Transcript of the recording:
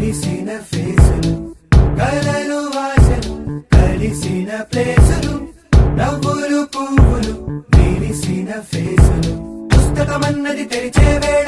విరిసిన ఫేసులు, కలలు వాసలు కలిసిన ప్లేసులు, నవ్వులు పువ్వులు విరిసిన ఫేసులు. పుస్తకమన్నది తెరిచే వేళ